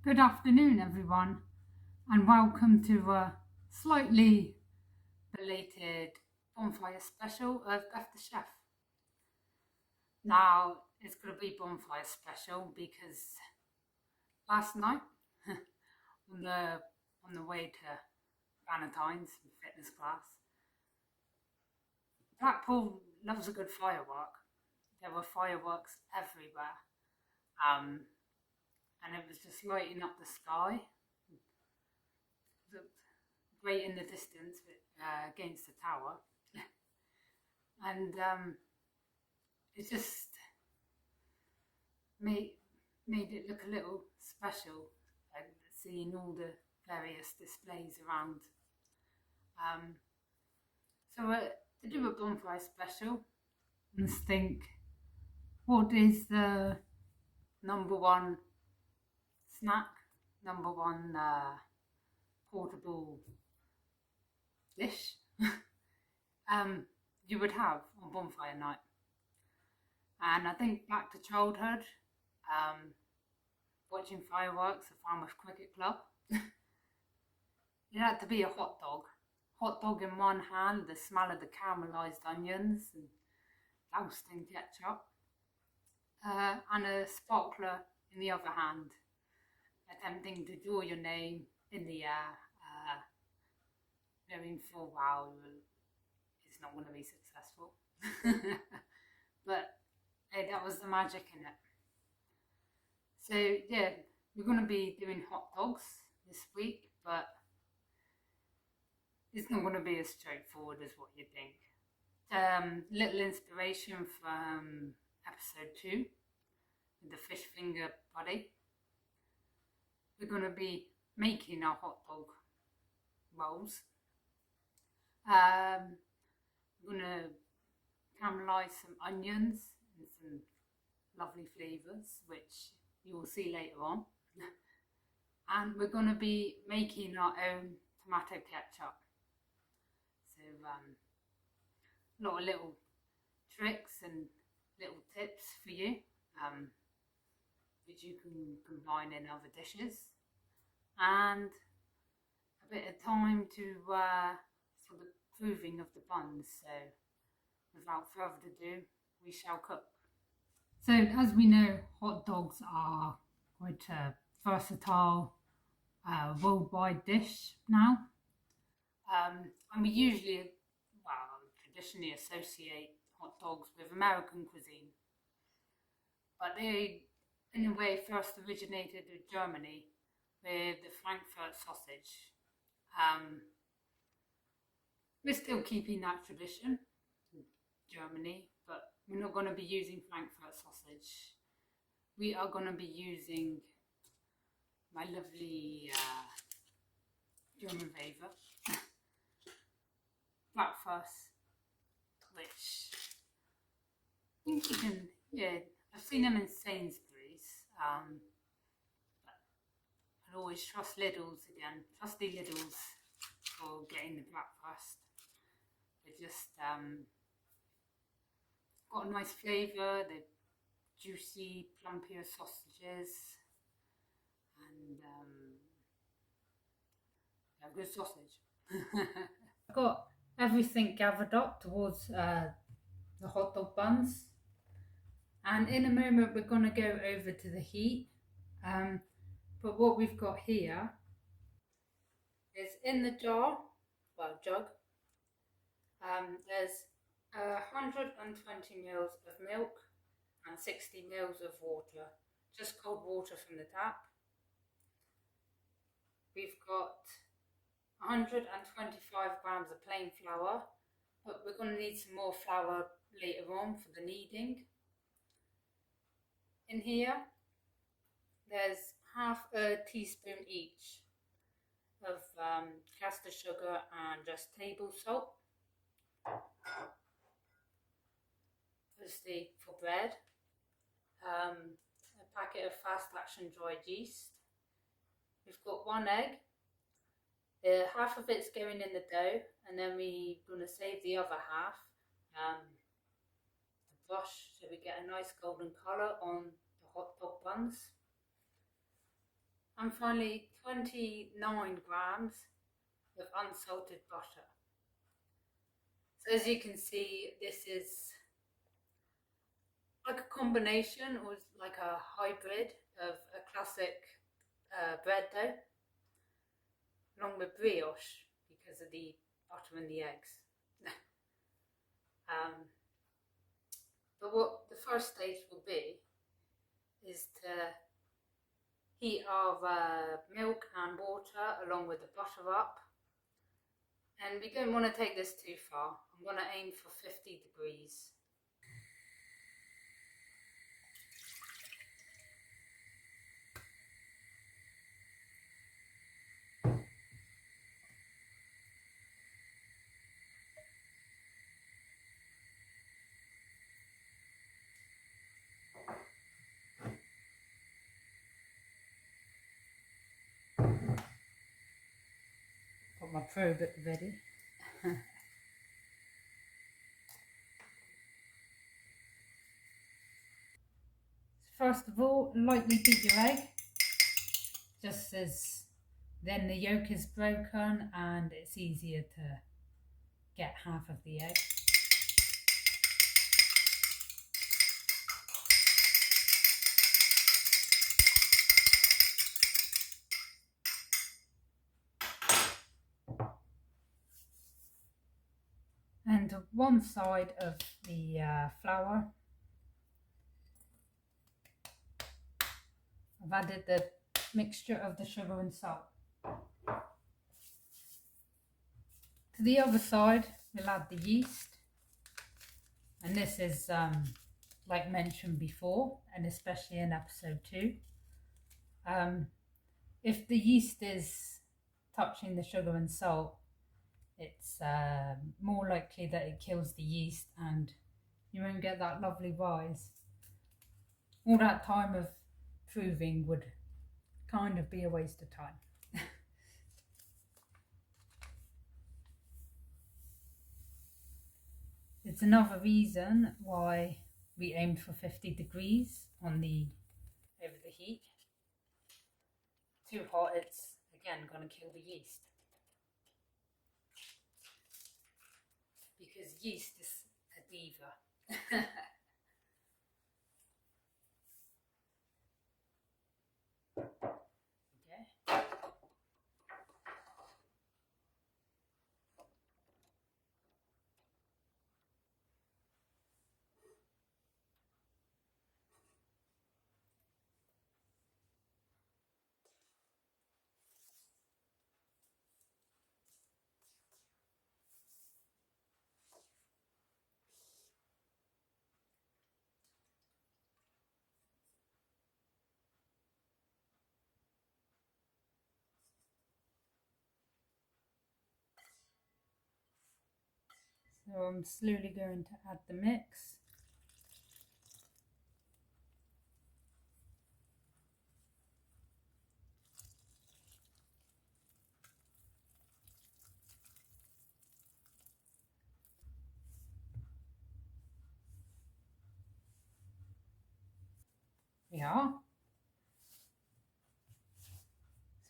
Good afternoon, everyone, and welcome to a slightly belated Bonfire special of Beth the Chef. Now, it's going to be Bonfire special because last night, on the way to Valentine's fitness class, Blackpool loves a good firework. There were fireworks everywhere, and it was just lighting up the sky. Great in the distance against the tower. And it just made it look a little special, seeing all the various displays around. So to do a bonfire special, let's think, what is the number one snack, number one portable dish you would have on bonfire night? And I think back to childhood, watching fireworks at Farmers Cricket Club. It had to be a hot dog. Hot dog in one hand, the smell of the caramelised onions and doused in ketchup, and a sparkler in the other hand, attempting to draw your name in the air, knowing full well it's not going to be successful. But hey, that was the magic in it. So yeah, we're going to be doing hot dogs this week, but it's not going to be as straightforward as what you think. Little inspiration from episode 2 with the fish finger buddy. We're going to be making our hot dog rolls. We're going to caramelise some onions and some lovely flavours, which you will see later on. And we're going to be making our own tomato ketchup. So a lot of little tricks and little tips for you, which you can combine in other dishes, and a bit of time to for the proving of the buns. So without further ado, we shall cook. So as we know, hot dogs are quite a versatile worldwide dish now. And we usually, traditionally associate hot dogs with American cuisine. But they, in a way, first originated in Germany with the Frankfurt sausage. We're still keeping that tradition in Germany, but we're not going to be using Frankfurt sausage. We are going to be using my lovely German favourite, Blackfast, which I think you can, I've seen them in Sainsbury's, but I'd always trust Lidl's again, trusty Lidl's for getting the Blackfast. They're just got a nice flavour, they're juicy, plumpier sausages, and they're good sausage. I've got everything gathered up towards the hot dog buns, and in a moment we're going to go over to the heat, but what we've got here is in the jug, there's 120 mils of milk and 60 mils of water, just cold water from the tap. We've got 125 grams of plain flour, but we're going to need some more flour later on for the kneading. In here, there's half a teaspoon each of caster sugar and just table salt. Obviously for bread, a packet of fast action dried yeast. We've got 1 egg. Half of it's going in the dough, and then we're going to save the other half to brush so we get a nice golden colour on the hot dog buns. And finally 29 grams of unsalted butter. So as you can see, this is like a combination or like a hybrid of a classic bread dough along with brioche because of the butter and the eggs. But what the first stage will be is to heat our milk and water along with the butter up. And we don't want to take this too far. I'm going to aim for 50 degrees. Got my probe ready. First of all, lightly beat your egg, just as then the yolk is broken and it's easier to get half of the egg. And to one side of the flour, I've added the mixture of the sugar and salt. To the other side, we'll add the yeast. And this is, like mentioned before, and especially in episode 2. If the yeast is touching the sugar and salt, it's more likely that it kills the yeast and you won't get that lovely rise. All that time of proving would kind of be a waste of time. It's another reason why we aimed for 50 degrees on over the heat. Too hot, it's again going to kill the yeast. Because yeast is a diva. Okay. So I'm slowly going to add the mix. We are.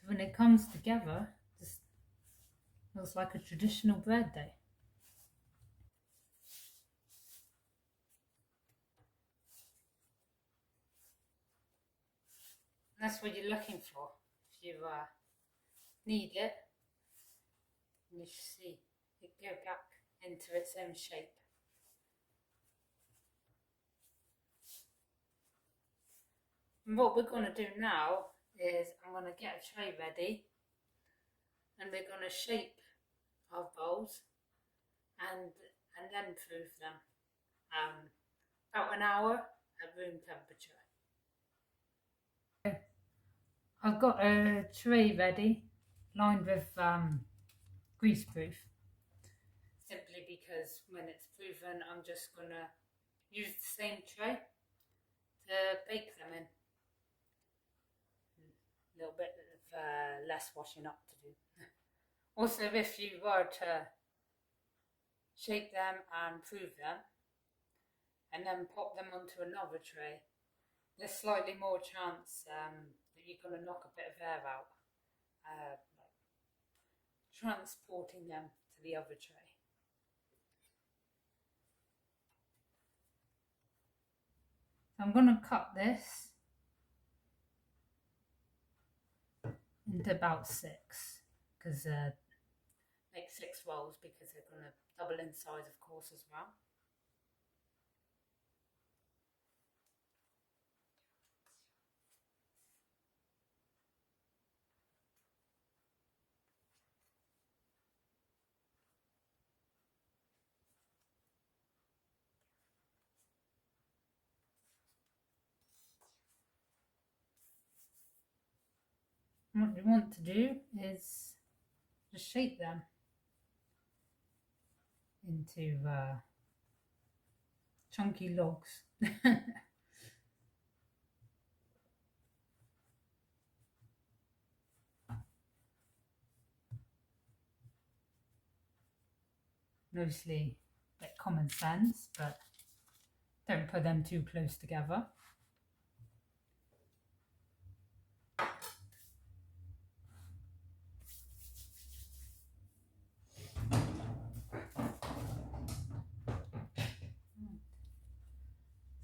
So when it comes together, it just looks like a traditional bread day. And that's what you're looking for. If you need it, you should see it go back into its own shape. And what we're going to do now is I'm going to get a tray ready and we're going to shape our bowls and then proof them. About an hour at room temperature. I've got a tray ready, lined with greaseproof. Simply because when it's proven, I'm just going to use the same tray to bake them in. A little bit of less washing up to do. Also, if you were to shape them and prove them, and then pop them onto another tray, there's slightly more chance that you're going to knock a bit of air out, like transporting them to the other tray. So I'm going to cut this into about 6, because make 6 rolls, because they're going to double in size, of course, as well. What you want to do is just shape them into chunky logs. Mostly like common sense, but don't put them too close together.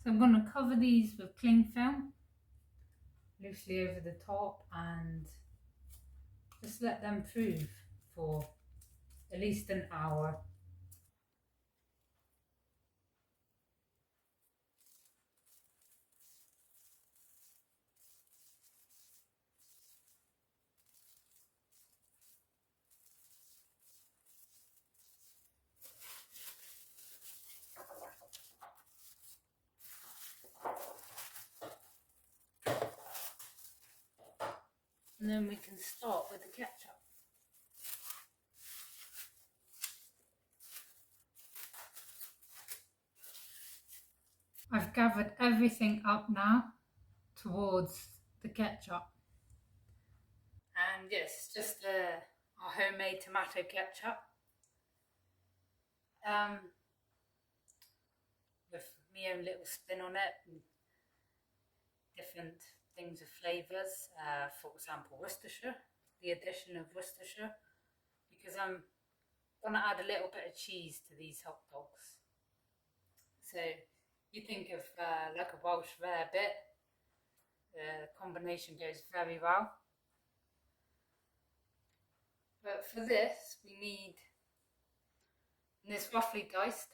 So I'm going to cover these with cling film loosely over the top and just let them prove for at least an hour. And then we can start with the ketchup. I've gathered everything up now towards the ketchup. And yes, just our homemade tomato ketchup. With my own little spin on it, and different things of flavours. For example, Worcestershire, the addition of Worcestershire, because I'm going to add a little bit of cheese to these hot dogs. So you think of like a Welsh rarebit, the combination goes very well. But for this, we need, and it's roughly diced,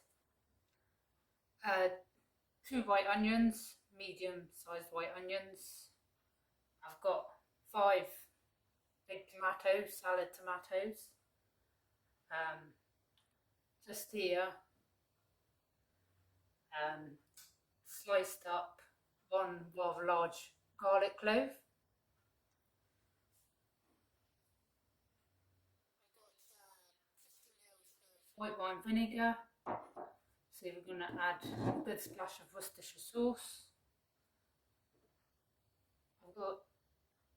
2 white onions, medium-sized white onions. I've got 5 big tomatoes, salad tomatoes. Just here, sliced up 1 rather large garlic clove. White wine vinegar. So we're going to add a good splash of Worcestershire sauce. I've got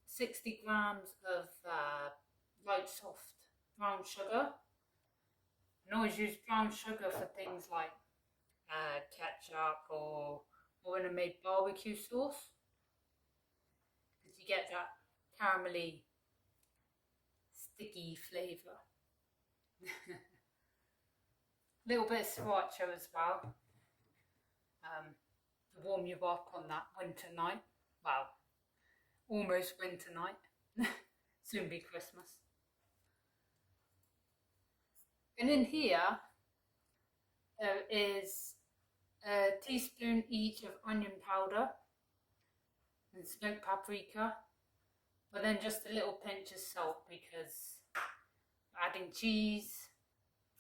60 grams of light soft brown sugar. I always use brown sugar for things like ketchup or when I made barbecue sauce, because you get that caramelly, sticky flavour. A little bit of sriracha as well, to warm you up on that winter night. Well, almost winter night. Soon be Christmas. And in here, there is a teaspoon each of onion powder and smoked paprika, but then just a little pinch of salt, because adding cheese,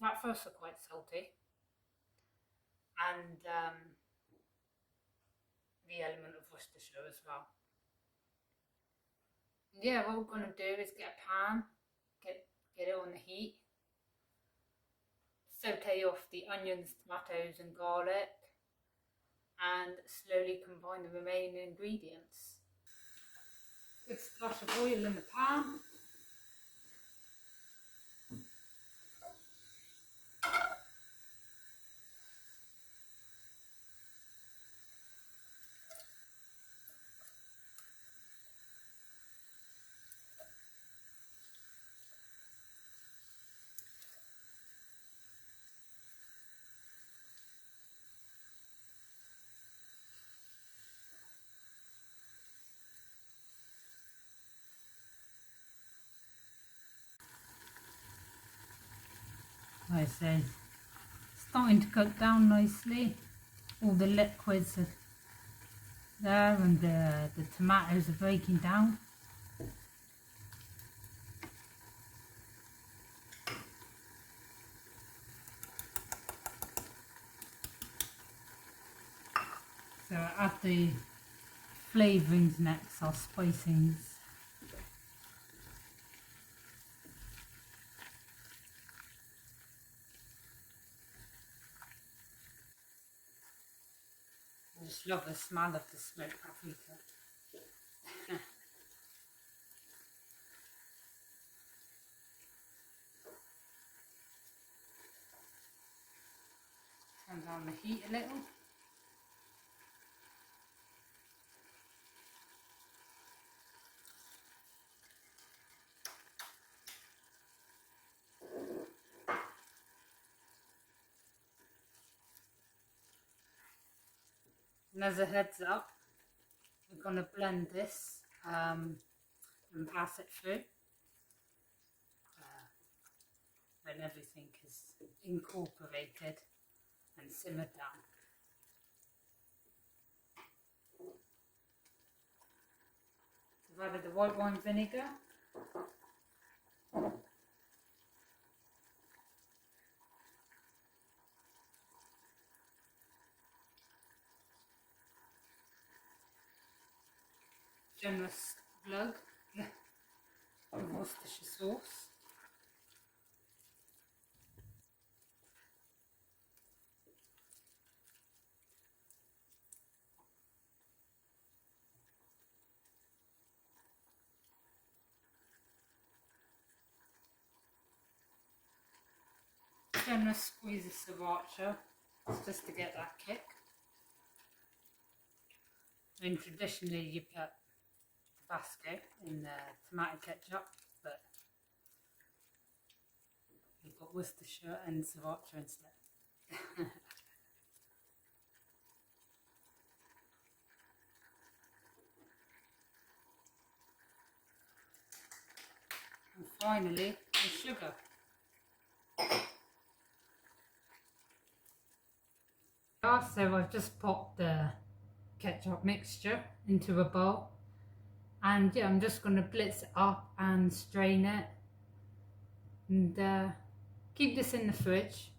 bratwursts are quite salty, and the element of Worcestershire as well. Yeah, what we're going to do is get a pan, get it on the heat, saute off the onions, tomatoes and garlic, and slowly combine the remaining ingredients. Good splash of oil in the pan. like I say, starting to cook down nicely. All the liquids are there and the tomatoes are breaking down. So I add the flavourings next, or spicings. I just love the smell of the smoked paprika. Turn down the heat a little. And as a heads up, we're going to blend this and pass it through when everything is incorporated and simmered down. I've added the white wine vinegar. Generous glug of Worcestershire sauce. Generous squeeze of sriracha, just to get that kick. I mean, traditionally you put Tabasco in the tomato ketchup, but we've got Worcestershire and sriracha instead. And finally, the sugar. So I've just popped the ketchup mixture into a bowl, and yeah, I'm just going to blitz it up and strain it, and keep this in the fridge.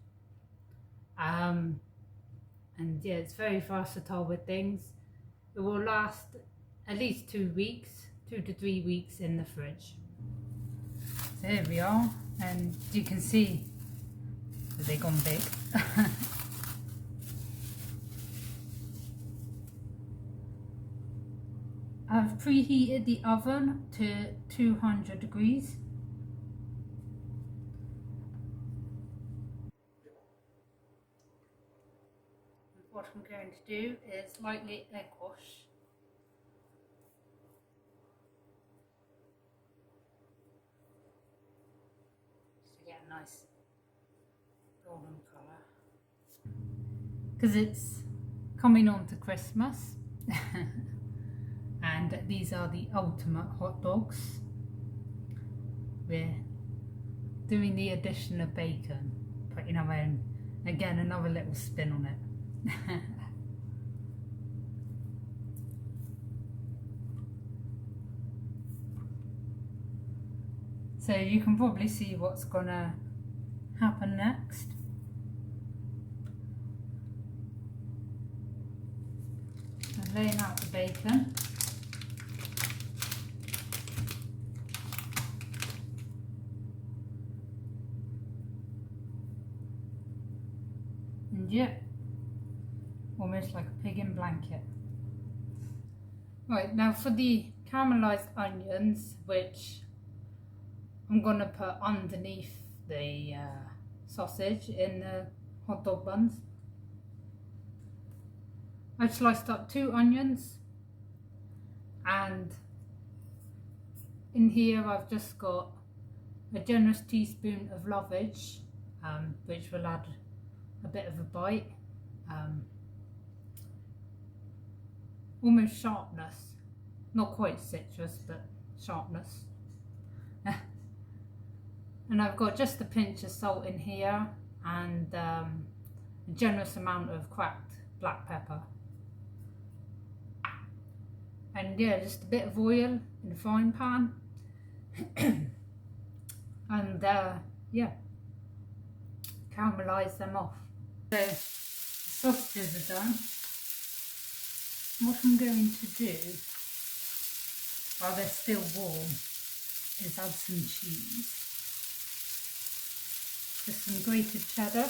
And yeah, it's very versatile with things. It will last at least 2 weeks, 2 to 3 weeks in the fridge. So here we are, and you can see that they've gone big. I've preheated the oven to 200 degrees. What I'm going to do is lightly egg wash. Just to get a nice golden colour. Because it's coming on to Christmas. And these are the ultimate hot dogs. We're doing the addition of bacon, putting our own, again, another little spin on it. So you can probably see what's gonna happen next. I'm laying out the bacon. And yeah, almost like a pig in blanket. Right, now for the caramelized onions, which I'm going to put underneath the sausage in the hot dog buns. I've sliced up 2 onions, and in here I've just got a generous teaspoon of lovage, which will add a bit of a bite, almost sharpness, not quite citrus but sharpness. And I've got just a pinch of salt in here, and a generous amount of cracked black pepper. And yeah, just a bit of oil in the frying pan. And yeah, caramelize them off. So the sausages are done. What I'm going to do while they're still warm is add some cheese. Just some grated cheddar.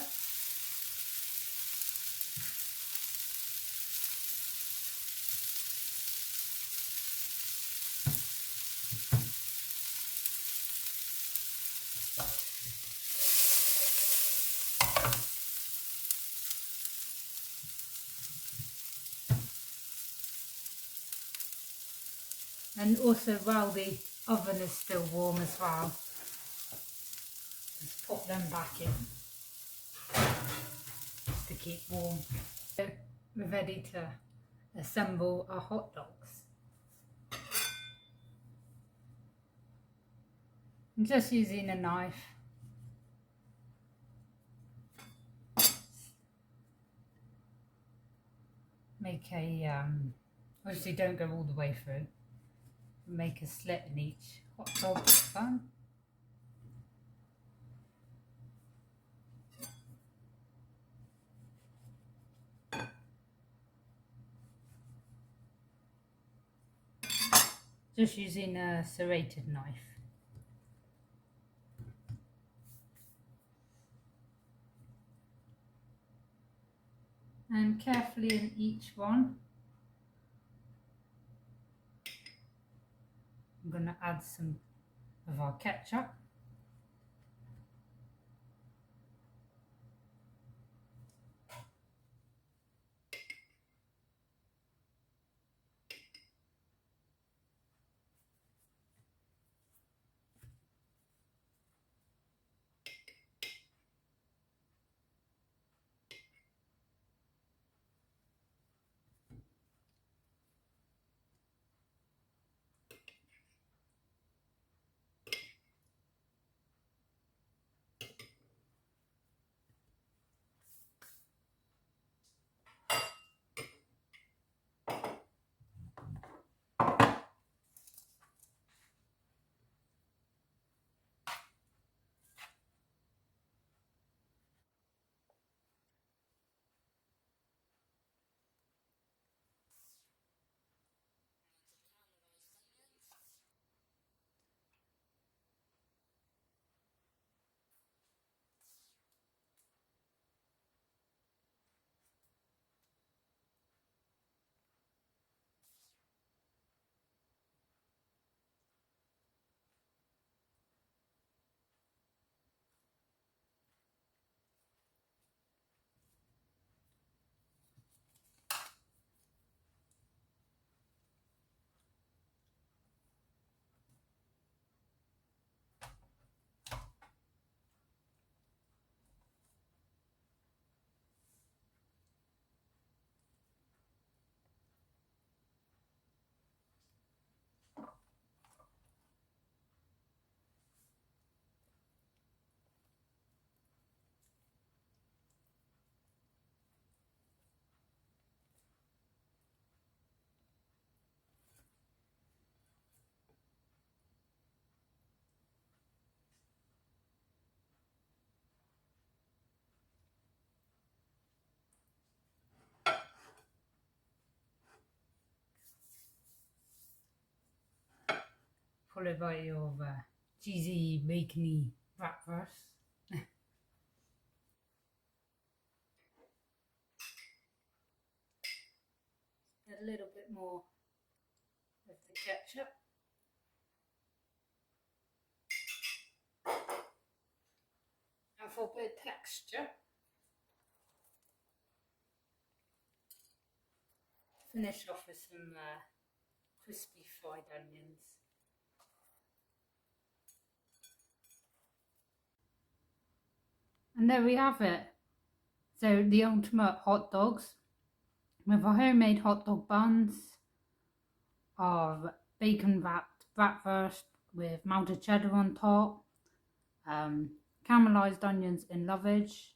And also, while the oven is still warm as well, just pop them back in to keep warm. So we're ready to assemble our hot dogs. I'm just using a knife. Make a, obviously don't go all the way through. Make a slit in each hot dog bun. Just using a serrated knife. And carefully in each one, I'm going to add some of our ketchup. Followed by your cheesy, bacony bratwurst. Add a little bit more of the ketchup. And for a bit of texture, finish off with some crispy fried onions. And there we have it. So the ultimate hot dogs with our homemade hot dog buns, our bacon wrapped bratwurst with melted cheddar on top, caramelized onions in lovage,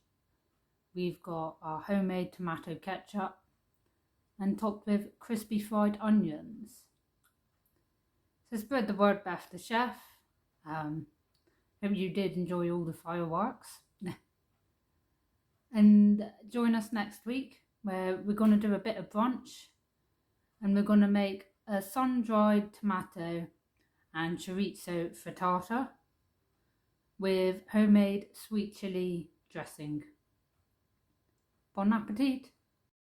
we've got our homemade tomato ketchup and topped with crispy fried onions. So spread the word, Beth the chef. Hope you did enjoy all the fireworks. And join us next week where we're going to do a bit of brunch and we're going to make a sun-dried tomato and chorizo frittata with homemade sweet chilli dressing. Bon appetit!